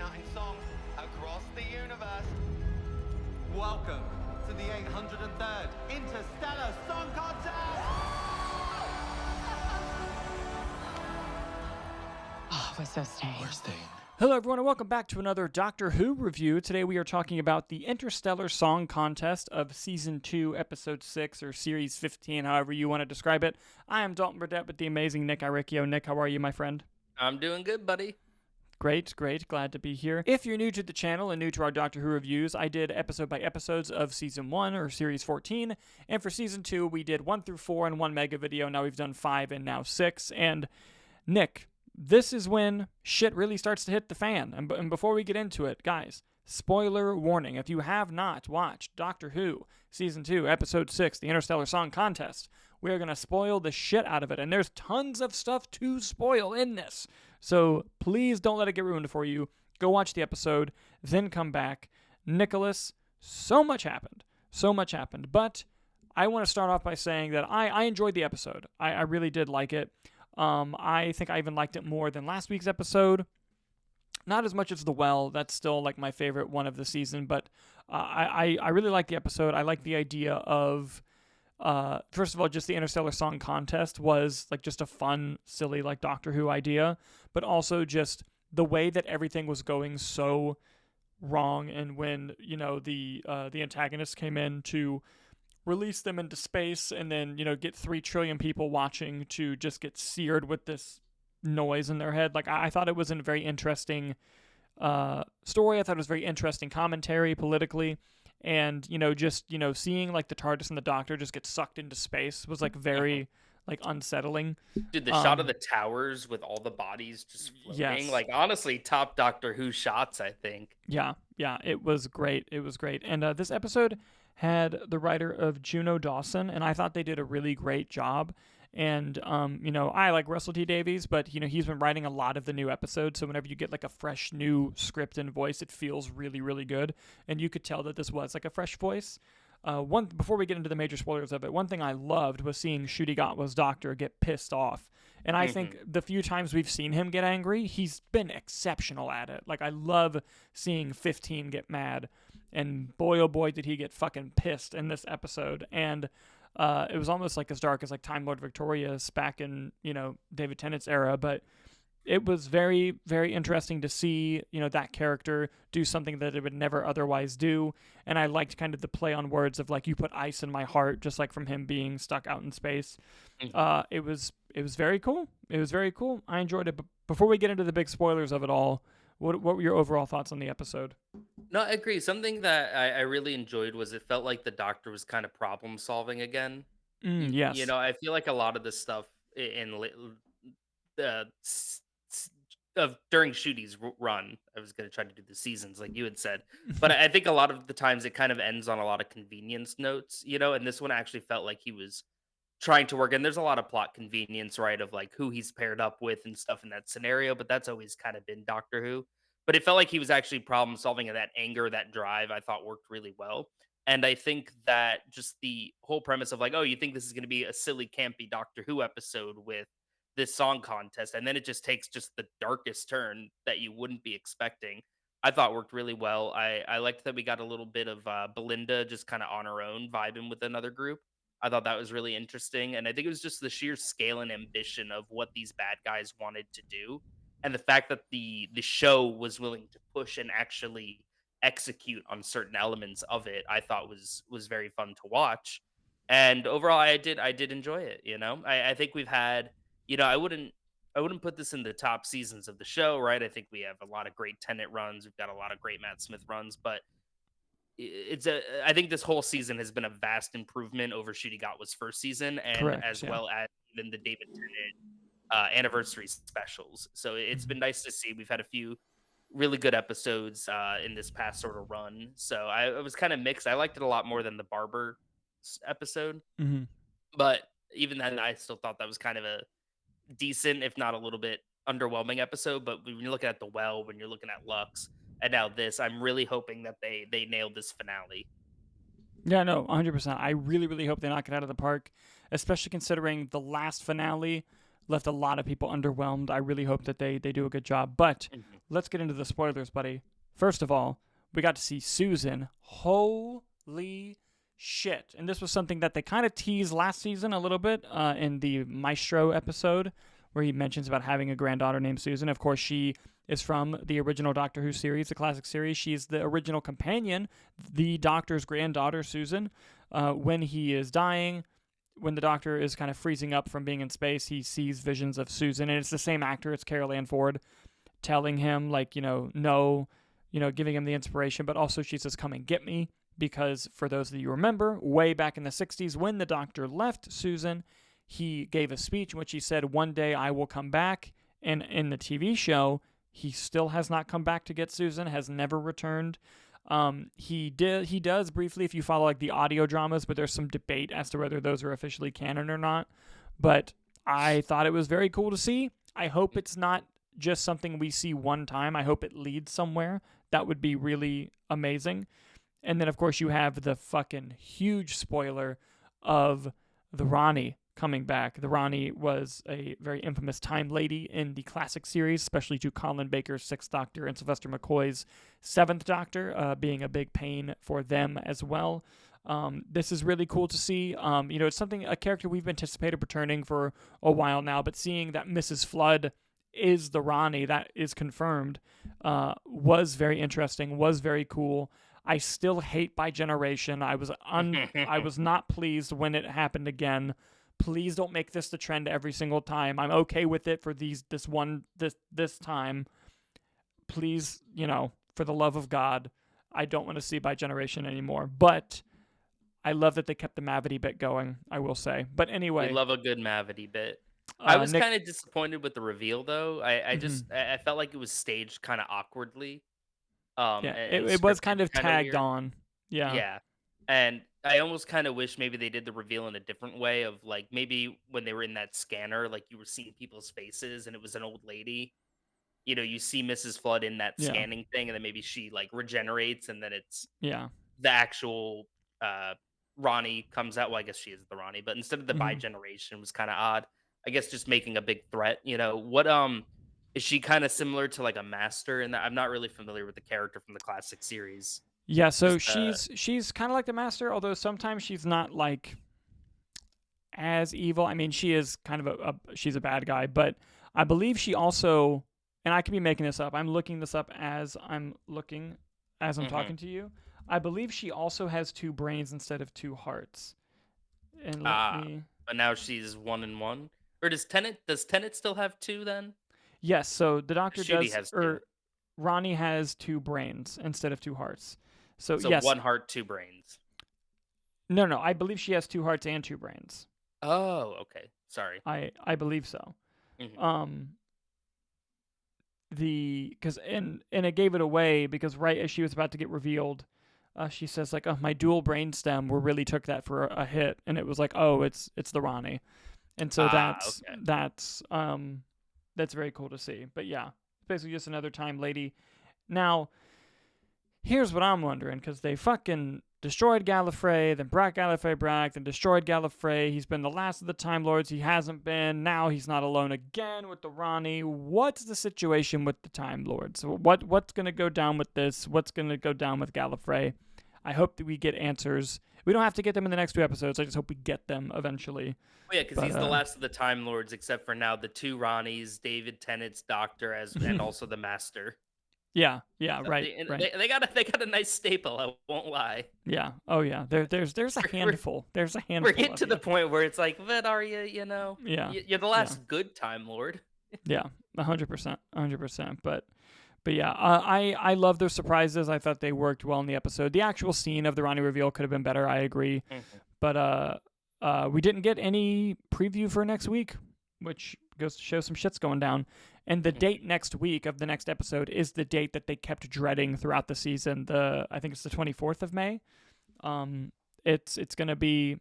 uniting song across the universe. Welcome to the 803rd Interstellar Song Contest! Oh, we're so staying. We're staying. Hello, everyone, and welcome back to another Doctor Who review. Today we are talking about the Interstellar Song Contest of Season 2, Episode 6, or Series 15, however you want to describe it. I am Dalton Burdett with the amazing Nick Iricchio. Nick, how are you, my friend? I'm doing good, buddy. Great. Glad to be here. If you're new to the channel and new to our Doctor Who reviews, I did episode by episodes of Season 1, or Series 14, and for Season 2, we did 1 through 4 in one mega video. Now we've done 5 and now 6, and Nick, this is when shit really starts to hit the fan. And before we get into it, guys, spoiler warning. If you have not watched Doctor Who Season 2, Episode 6, the Interstellar Song Contest, we are going to spoil the shit out of it. And there's tons of stuff to spoil in this. So please don't let it get ruined for you. Go watch the episode, then come back. Nicholas, so much happened. But I want to start off by saying that I enjoyed the episode. I really did like it. I think I even liked it more than last week's episode. Not as much as The Well. That's still like my favorite one of the season, but I really liked the episode. I like the idea of, first of all, just the Interstellar Song Contest was like just a fun, silly, like Doctor Who idea, but also just the way that everything was going so wrong, and when, you know, the antagonists came in to release them into space and then, you know, get 3 trillion people watching to just get seared with this noise in their head. Like, I thought it was a very interesting story. I thought it was very interesting commentary politically. And, you know, just, you know, seeing like the TARDIS and the Doctor just get sucked into space was like very like unsettling. Dude, the shot of the towers with all the bodies just floating. Yes. Like, honestly, top Doctor Who shots, I think. Yeah, it was great. And this episode had the writer of Juno, Dawson, and I thought they did a really great job. And, you know, I like Russell T Davies, but, you know, he's been writing a lot of the new episodes, so whenever you get, like, a fresh new script and voice, it feels really, really good. And you could tell that this was, like, a fresh voice. Before we get into the major spoilers of it, one thing I loved was seeing Gatwa's Doctor get pissed off. And I think the few times we've seen him get angry, he's been exceptional at it. Like, I love seeing 15 get mad. And boy, oh boy, did he get fucking pissed in this episode. And it was almost like as dark as like Time Lord Victorious back in, you know, David Tennant's era. But it was very, very interesting to see, you know, that character do something that it would never otherwise do. And I liked kind of the play on words of like, you put ice in my heart, just like from him being stuck out in space. It was very cool. It was very cool. I enjoyed it. But before we get into the big spoilers of it all, what were your overall thoughts on the episode? No, I agree. Something that I really enjoyed was it felt like the Doctor was kind of problem solving again. Yes. You know, I feel like a lot of this stuff during Ncuti run, I was going to try to do the seasons like you had said, but I think a lot of the times it kind of ends on a lot of convenience notes, you know, and this one actually felt like he was trying to work, and there's a lot of plot convenience, right, of like who he's paired up with and stuff in that scenario, but that's always kind of been Doctor Who. But it felt like he was actually problem solving, and that anger, that drive, I thought worked really well. And I think that just the whole premise of like, oh, you think this is going to be a silly, campy Doctor Who episode with this song contest, and then it just takes just the darkest turn that you wouldn't be expecting. I thought worked really well. I liked that we got a little bit of Belinda just kind of on her own, vibing with another group. I thought that was really interesting, and I think it was just the sheer scale and ambition of what these bad guys wanted to do, and the fact that the show was willing to push and actually execute on certain elements of it. I thought was very fun to watch, and overall, I did enjoy it. You know, I think we've had, you know, I wouldn't put this in the top seasons of the show, right? I think we have a lot of great Tennant runs. We've got a lot of great Matt Smith runs, but I think this whole season has been a vast improvement over Gatwa's first season, and Correct, as yeah. well as even the David Tennant anniversary specials. So it's been nice to see. We've had a few really good episodes in this past sort of run. So I was kind of mixed. I liked it a lot more than the Barber episode, but even then, I still thought that was kind of a decent, if not a little bit underwhelming episode. But when you're looking at the Well, when you're looking at Lux, and now this, I'm really hoping that they nailed this finale. Yeah, no, 100%. I really, really hope they knock it out of the park, especially considering the last finale left a lot of people underwhelmed. I really hope that they do a good job. But let's get into the spoilers, buddy. First of all, we got to see Susan. Holy shit. And this was something that they kind of teased last season a little bit in the Maestro episode, where he mentions about having a granddaughter named Susan. Of course, she is from the original Doctor Who series, the classic series. She's the original companion, the Doctor's granddaughter, Susan. When he is dying, when the Doctor is kind of freezing up from being in space, he sees visions of Susan, and it's the same actor. It's Carol Ann Ford telling him, like, no, giving him the inspiration, but also she says, come and get me, because for those of you who remember, way back in the 60s, when the Doctor left Susan, he gave a speech in which he said, one day I will come back, and in the TV show, he still has not come back to get Susan, has never returned. He does briefly, if you follow like the audio dramas, but there's some debate as to whether those are officially canon or not. But I thought it was very cool to see. I hope it's not just something we see one time. I hope it leads somewhere. That would be really amazing. And then, of course, you have the fucking huge spoiler of the Rani coming back. The Rani was a very infamous Time Lady in the classic series, especially to Colin Baker's 6th Doctor and Sylvester McCoy's 7th Doctor, being a big pain for them as well. This is really cool to see. It's a character we've anticipated returning for a while now, but seeing that Mrs. Flood is the Rani, that is confirmed, was very interesting, was very cool. I still hate By Generation. I was not pleased when it happened again. Please don't make this the trend every single time. I'm okay with it for this time. Please, for the love of God, I don't want to see By Generation anymore. But I love that they kept the Mavity bit going, I will say. But anyway. We love a good Mavity bit. I was kind of disappointed with the reveal, though. I felt like it was staged kind of awkwardly. It was kind of tagged on. Yeah. Yeah. And I almost kind of wish maybe they did the reveal in a different way, of like maybe when they were in that scanner, like you were seeing people's faces and it was an old lady. You see Mrs. Flood in that scanning thing, and then maybe she like regenerates, and then it's the actual Ronnie comes out. Well, I guess she is the Ronnie, but instead of the By Generation, was kind of odd. I guess just making a big threat. What is she kind of similar to like a master? And I'm not really familiar with the character from the classic series. Yeah, so she's kind of like the Master, although sometimes she's not like as evil. I mean, she is kind of she's a bad guy, but I believe she also, and I could be making this up. I'm looking this up as I'm talking to you. I believe she also has 2 brains instead of 2 hearts. And but now she's 1 and 1. Or does Tennant still have 2 then? Yes. So the Doctor Shooty has 2. or Ronnie has 2 brains instead of 2 hearts. So yes. 1 heart, 2 brains. No. I believe she has 2 hearts and 2 brains. Oh, okay. Sorry. I believe so. Because it gave it away, because right as she was about to get revealed, she says like, "Oh, my dual brain stem," really took that for a hit, and it was like, "Oh, it's the Ronnie," and so that's very cool to see. But yeah, basically just another Time Lady. Now, here's what I'm wondering, because they fucking destroyed Gallifrey, then brought Gallifrey back, then destroyed Gallifrey. He's been the last of the Time Lords. He hasn't been. Now he's not alone again with the Ronnie. What's the situation with the Time Lords? What's going to go down with this? What's going to go down with Gallifrey? I hope that we get answers. We don't have to get them in the next 2 episodes. I just hope we get them eventually. Well, yeah, because he's the last of the Time Lords, except for now the 2 Ronnies, David Tennant's Doctor, and also the Master. Yeah, So right. They got a nice staple. I won't lie. Yeah. Oh yeah. There's a handful. There's a handful. We're getting to the point where it's like, but are you? Yeah. You're the last good Time Lord. Yeah, 100%. But yeah, I love those surprises. I thought they worked well in the episode. The actual scene of the Ronnie reveal could have been better. I agree. But we didn't get any preview for next week, which goes to show some shit's going down. And the date next week of the next episode is the date that they kept dreading throughout the season. I think it's the 24th of May. It's gonna be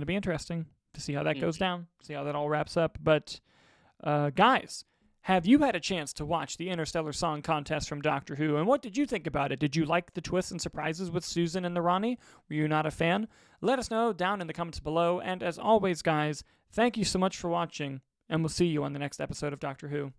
interesting to see how that goes down, see how that all wraps up. But guys, have you had a chance to watch the Interstellar Song Contest from Doctor Who, and what did you think about it? Did you like the twists and surprises with Susan and the Ronnie? Were you not a fan? Let us know down in the comments below. And as always, guys, thank you so much for watching. and we'll see you on the next episode of Doctor Who.